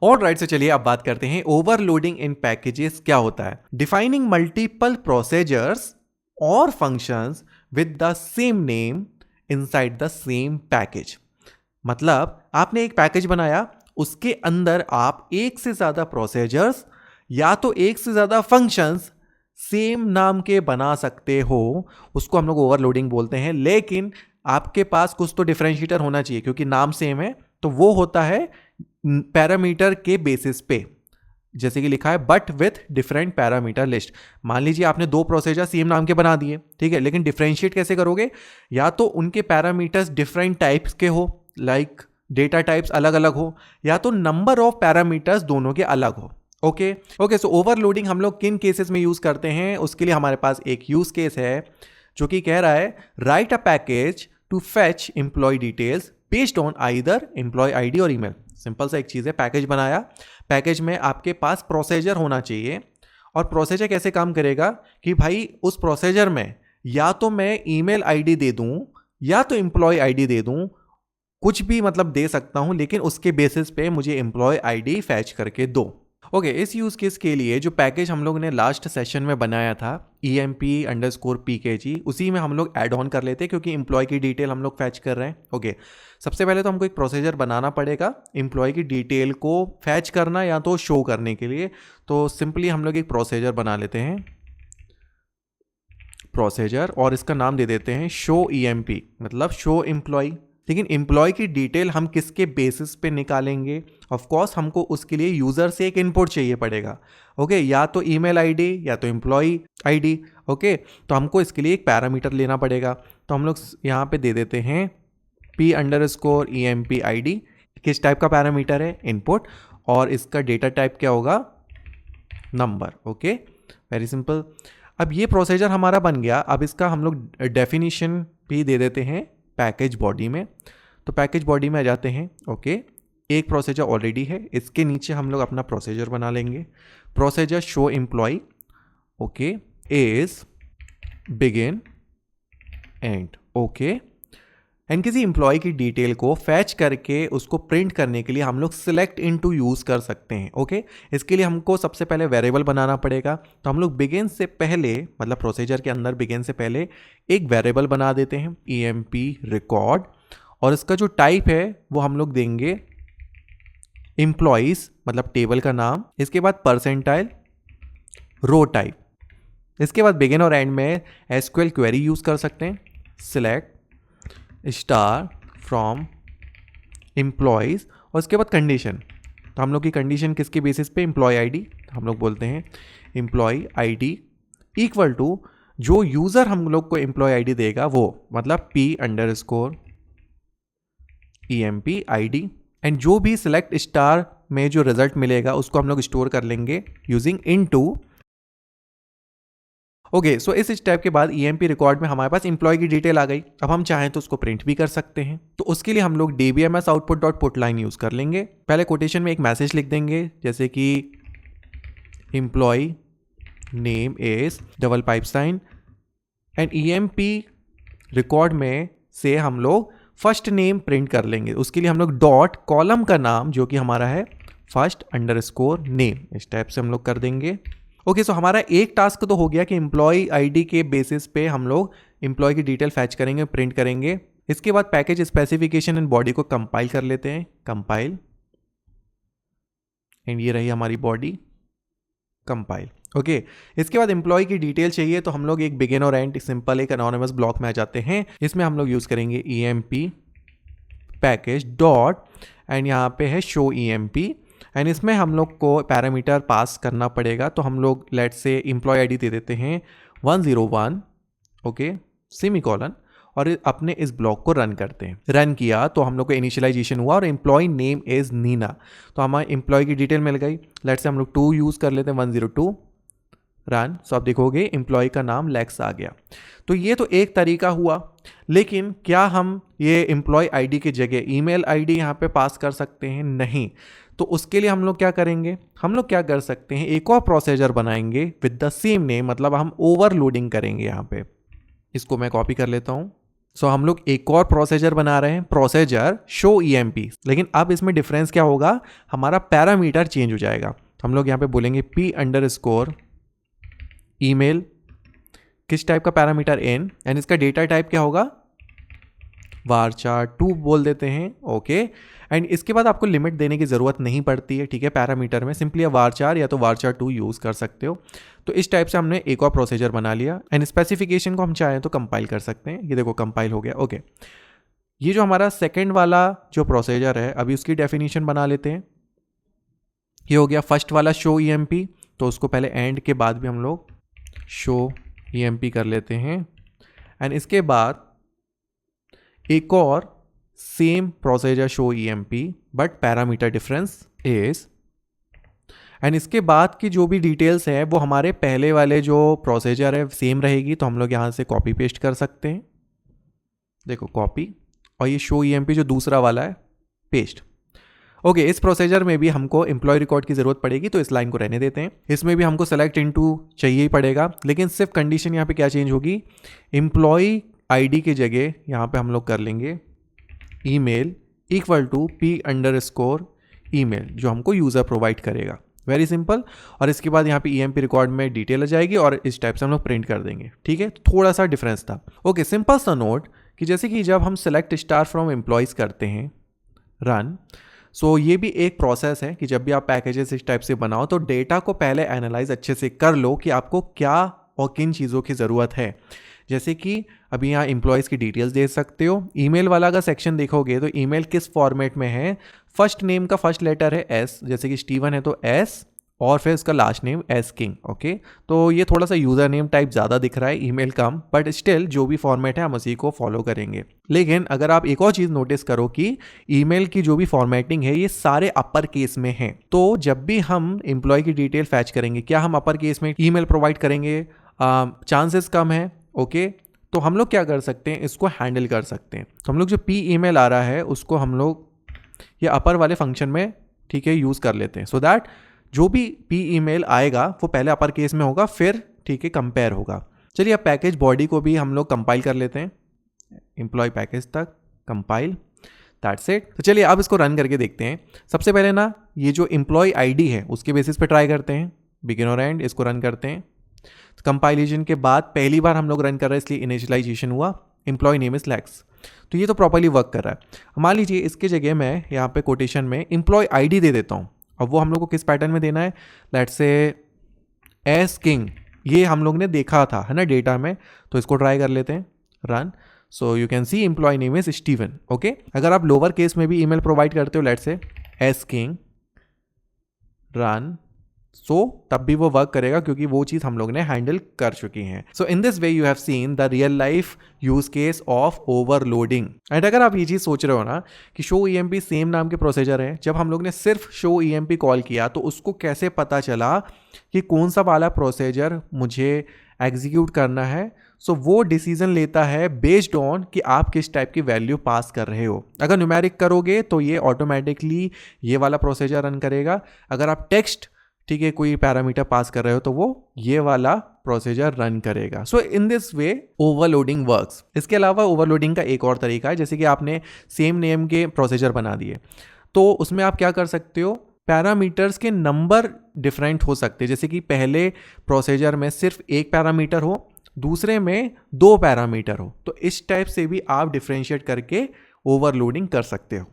और राइट से चलिए अब बात करते हैं ओवरलोडिंग इन पैकेजेस क्या होता है। डिफाइनिंग मल्टीपल प्रोसीजर्स और functions with the same name inside the same package. मतलब आपने एक पैकेज बनाया, उसके अंदर आप एक से ज्यादा प्रोसीजर्स या तो एक से ज्यादा फंक्शंस सेम नाम के बना सकते हो, उसको हम लोग ओवरलोडिंग बोलते हैं। लेकिन आपके पास कुछ तो डिफरेंशिएटर होना चाहिए, क्योंकि नाम सेम है तो वो होता है पैरामीटर के बेसिस पे, जैसे कि लिखा है but with different parameter list. मान लीजिए आपने दो प्रोसीजर सेम नाम के बना दिए, ठीक है, लेकिन डिफरेंशिएट कैसे करोगे? या तो उनके पैरामीटर्स डिफरेंट टाइप्स के हो, लाइक डेटा टाइप्स अलग अलग हो, या तो नंबर ऑफ पैरामीटर्स दोनों के अलग हो। ओके सो ओवरलोडिंग हम लोग किन केसेस में यूज करते हैं, उसके लिए हमारे पास एक यूज केस है जो कि कह रहा है write a package to fetch employee details based on either employee ID और ईमेल। सिंपल सा एक चीज है, पैकेज बनाया, पैकेज में आपके पास प्रोसीजर होना चाहिए। और प्रोसीजर कैसे काम करेगा कि भाई उस प्रोसीजर में या तो मैं ईमेल आईडी दे दूं या तो एम्प्लॉय आईडी दे दूं, कुछ भी मतलब दे सकता हूं, लेकिन उसके बेसिस पे मुझे एम्प्लॉय आईडी फैच करके दो। ओके, इस यूज केस के लिए जो पैकेज हम लोग ने लास्ट सेशन में बनाया था EMP_PKG, उसी में हम लोग ऐड ऑन कर लेते हैं, क्योंकि एम्प्लॉय की डिटेल हम लोग फैच कर रहे हैं। ओके, सबसे पहले तो हमको एक प्रोसीजर बनाना पड़ेगा एम्प्लॉय की डिटेल को फैच करना या तो शो करने के लिए। तो सिंपली हम लोग एक प्रोसीजर बना लेते हैं, प्रोसीजर, और इसका नाम दे देते हैं शो EMP, मतलब शो एम्प्लॉय। लेकिन एम्प्लॉय की डिटेल हम किसके बेसिस पे निकालेंगे? ऑफ कोर्स हमको उसके लिए यूजर से एक इनपुट चाहिए पड़ेगा। ओके, या तो ईमेल आईडी या तो एम्प्लॉय आईडी। ओके, तो हमको इसके लिए एक पैरामीटर लेना पड़ेगा। तो हम लोग यहाँ पे दे देते हैं P_EMP ID। किस टाइप का पैरामीटर है? इनपुट। और इसका डेटा टाइप क्या होगा? नंबर। Okay, very simple. अब ये प्रोसीजर हमारा बन गया। अब इसका हम लोग डेफिनेशन भी दे देते हैं पैकेज बॉडी में। तो पैकेज बॉडी में आ जाते हैं। ओके, एक प्रोसीजर ऑलरेडी है, इसके नीचे हम लोग अपना प्रोसीजर बना लेंगे। Procedure show employee, okay, is begin end. Okay, and किसी एम्प्लॉय की डिटेल को फैच करके उसको प्रिंट करने के लिए हम लोग सिलेक्ट इनटू यूज कर सकते हैं। ओके, इसके लिए हमको सबसे पहले वेरिएबल बनाना पड़ेगा। तो हम लोग बिगिन से पहले, मतलब प्रोसीजर के अंदर बिगिन से पहले एक वेरिएबल बना देते हैं EMP रिकॉर्ड, और इसका जो टाइप है वो हम लोग देंगे एम्प्लॉइज, मतलब टेबल का नाम। इसके बाद परसेंटाइल रो टाइप। इसके बाद बिगिन और एंड में SQL क्वेरी यूज कर सकते हैं, सिलेक्ट स्टार फ्रॉम एम्प्लॉयज, और उसके बाद कंडीशन। तो हम लोग की कंडीशन किसके बेसिस पे? Employee ID. तो हम लोग बोलते हैं एम्प्लॉय आईडी इक्वल टू जो यूजर हम लोग को एम्प्लॉय आईडी देगा वो, मतलब P_EMP ID। एंड जो भी सिलेक्ट स्टार में जो रिजल्ट मिलेगा उसको हम लोग स्टोर कर लेंगे यूजिंग इनटू। ओके, सो इस स्टेप के बाद EMP रिकॉर्ड में हमारे पास एम्प्लॉय की डिटेल आ गई। अब हम चाहें तो उसको प्रिंट भी कर सकते हैं। तो उसके लिए हम लोग DBMS output.putline यूज कर लेंगे। पहले कोटेशन में एक मैसेज लिख देंगे, जैसे कि employee name is double pipe sign, and EMP record में से हम लोग फर्स्ट नेम प्रिंट कर लेंगे। उसके लिए हम लोग डॉट कॉलम का नाम जो कि हमारा है first_name, इस टाइप से हम लोग कर देंगे। ओके, सो हमारा एक टास्क तो हो गया कि एम्प्लॉय आईडी के बेसिस पे हम लोग एम्प्लॉय की डिटेल फैच करेंगे, प्रिंट करेंगे। इसके बाद पैकेज स्पेसिफिकेशन एंड बॉडी को कंपाइल कर लेते हैं, कंपाइल, एंड ये रही हमारी बॉडी, कंपाइल। ओके, इसके बाद एम्प्लॉय की डिटेल चाहिए तो हम लोग एक बिगिन और एंड सिंपल एक एनोनिमस ब्लॉक में आ जाते हैं। इसमें हम लोग यूज करेंगे EMP पैकेज डॉट, एंड यहाँ पे है शो EMP, एंड इसमें हम लोग को पैरामीटर पास करना पड़ेगा। तो हम लोग लेट से एम्प्लॉय आईडी दे देते हैं 101, ओके, सेमीकोलन, और अपने इस ब्लॉक को रन करते हैं। रन किया तो हम लोग को इनिशियलाइजेशन हुआ और एम्प्लॉय नेम इज नीना। तो हमारे एम्प्लॉय की डिटेल मिल गई। लेट से हम लोग 2 यूज कर लेते हैं, 102 रन। सो आप देखोगे एम्प्लॉय का नाम लेक्स आ गया। तो ये तो एक तरीका हुआ, लेकिन क्या हम ये एम्प्लॉय आईडी की जगह ईमेल आईडी यहाँ पे पास कर सकते हैं? नहीं। तो उसके लिए हम लोग क्या करेंगे? हम लोग क्या कर सकते हैं, एक और प्रोसीजर बनाएंगे विद द सेम नेम, मतलब हम ओवरलोडिंग करेंगे यहाँ पे। इसको मैं कॉपी कर लेता हूँ। सो हम लोग एक और प्रोसीजर बना रहे हैं, प्रोसीजर शो ईएमपी, लेकिन अब इसमें डिफरेंस क्या होगा, हमारा पैरामीटर चेंज हो जाएगा। तो हम लोग यहाँ पे बोलेंगे p_, ईमेल, किस टाइप का पैरामीटर n, एंड इसका डेटा टाइप क्या होगा, varchar2 बोल देते हैं। ओके, एंड इसके बाद आपको लिमिट देने की ज़रूरत नहीं पड़ती है, ठीक है। पैरामीटर में सिंपली varchar या तो varchar2 यूज़ कर सकते हो। तो इस टाइप से हमने एक और प्रोसीजर बना लिया, एंड स्पेसिफिकेशन को हम चाहें तो कंपाइल कर सकते हैं। ये देखो कंपाइल हो गया। ओके, ये जो हमारा सेकेंड वाला जो प्रोसीजर है, अभी उसकी डेफिनेशन बना लेते हैं। ये हो गया फर्स्ट वाला शो ईएमपी, तो उसको पहले एंड के बाद भी हम लोग शो ईएमपी कर लेते हैं। एंड इसके बाद एक और same procedure show EMP, but parameter difference is, and इसके बाद की जो भी डिटेल्स है वो हमारे पहले वाले जो प्रोसीजर है सेम रहेगी। तो हम लोग यहाँ से कॉपी पेस्ट कर सकते हैं, देखो कॉपी, और ये शो ईएमपी जो दूसरा वाला है पेस्ट। ओके, इस प्रोसीजर में भी हमको एम्प्लॉय रिकॉर्ड की ज़रूरत पड़ेगी, तो इस लाइन को रहने देते हैं। इसमें भी हमको सेलेक्ट इनटू चाहिए ही पड़ेगा, लेकिन सिर्फ कंडीशन यहाँ पे क्या चेंज होगी, एम्प्लॉय आईडी की जगह यहाँ पे हम लोग कर लेंगे email equal to p_, email जो हमको यूज़र प्रोवाइड करेगा। Very simple. और इसके बाद यहाँ पे ईएमपी रिकॉर्ड में डिटेल आ जाएगी और इस टाइप से हम लोग प्रिंट कर देंगे, ठीक है। थोड़ा सा डिफरेंस था। ओके, सिंपल सा नोट कि जैसे कि जब हम सेलेक्ट स्टार फ्रॉम एम्प्लॉयज़ करते हैं रन, सो ये भी एक प्रोसेस है कि जब भी आप पैकेजेस इस टाइप से बनाओ तो डेटा को पहले एनालाइज अच्छे से कर लो कि आपको क्या और किन चीज़ों की ज़रूरत है। जैसे कि अभी यहाँ एम्प्लॉयज़ की डिटेल्स दे सकते हो। ईमेल वाला का सेक्शन देखोगे तो ईमेल किस फॉर्मेट में है, फर्स्ट नेम का फर्स्ट लेटर है एस, जैसे कि स्टीवन है तो एस, और फिर उसका last name S king. Okay, तो ये थोड़ा सा यूज़र नेम टाइप ज़्यादा दिख रहा है, ईमेल कम, बट स्टिल जो भी फॉर्मेट है हम उसी को फॉलो करेंगे। लेकिन अगर आप एक और चीज़ नोटिस करो कि ईमेल की जो भी फॉर्मेटिंग है ये सारे अपर केस में है। तो जब भी हम एम्प्लॉय की डिटेल फैच करेंगे, क्या हम अपर केस में ईमेल प्रोवाइड करेंगे? चांसेस कम है। ओके, तो हम लोग क्या कर सकते हैं, इसको हैंडल कर सकते हैं। तो हम लोग जो p ईमेल आ रहा है उसको हम लोग ये अपर वाले फंक्शन में, ठीक है, यूज़ कर लेते हैं, सो दैट जो भी p ईमेल आएगा वो पहले अपर केस में होगा, फिर ठीक है कंपेयर होगा। चलिए अब पैकेज बॉडी को भी हम लोग कंपाइल कर लेते हैं, एम्प्लॉय पैकेज तक कंपाइल, दैट्स इट। तो चलिए अब इसको रन करके देखते हैं। सबसे पहले ना ये जो एम्प्लॉय आईडी है उसके बेसिस पे ट्राई करते हैं, बिगिन और एंड, इसको रन करते हैं। कंपाइलेशन के बाद पहली बार हम लोग रन कर रहे हैं इसलिए इनिशियलाइजेशन हुआ, एम्प्लॉय नेम इज लेक्स, तो ये तो प्रॉपर्ली वर्क कर रहा है। मान लीजिए इसके जगह मैं यहाँ पे कोटेशन में एम्प्लॉय आईडी दे देता हूँ। अब वो हम लोग को किस पैटर्न में देना है, लेट्स से एस किंग, ये हम लोग ने देखा था है ना डेटा में, तो इसको ट्राई कर लेते हैं, run. So you can see employee name is Steven. Okay, अगर आप लोअर केस में भी ईमेल प्रोवाइड करते हो, let's say S king, run, सो तब भी वो वर्क करेगा क्योंकि वो चीज़ हम लोग ने हैंडल कर चुकी हैं। So in this way you have seen the real life use case of overloading. And अगर आप ये चीज़ सोच रहे हो ना कि शो ईएमपी सेम नाम के प्रोसीजर है, जब हम लोग ने सिर्फ शो ईएमपी कॉल किया तो उसको कैसे पता चला कि कौन सा वाला प्रोसीजर मुझे एग्जीक्यूट करना है। सो वो डिसीजन लेता है बेस्ड ऑन कि आप किस टाइप की वैल्यू पास कर रहे हो। अगर न्यूमेरिक करोगे तो ये ऑटोमेटिकली ये वाला प्रोसीजर रन करेगा। अगर आप टेक्स्ट, ठीक है, कोई पैरामीटर पास कर रहे हो तो वो ये वाला प्रोसीजर रन करेगा। So in this way overloading works. इसके अलावा ओवरलोडिंग का एक और तरीका है, जैसे कि आपने सेम नेम के प्रोसीजर बना दिए तो उसमें आप क्या कर सकते हो, पैरामीटर्स के नंबर डिफरेंट हो सकते हैं। जैसे कि पहले प्रोसीजर में सिर्फ एक पैरामीटर हो, दूसरे में 2 पैरामीटर हो, तो इस टाइप से भी आप डिफ्रेंशिएट करके ओवरलोडिंग कर सकते हो।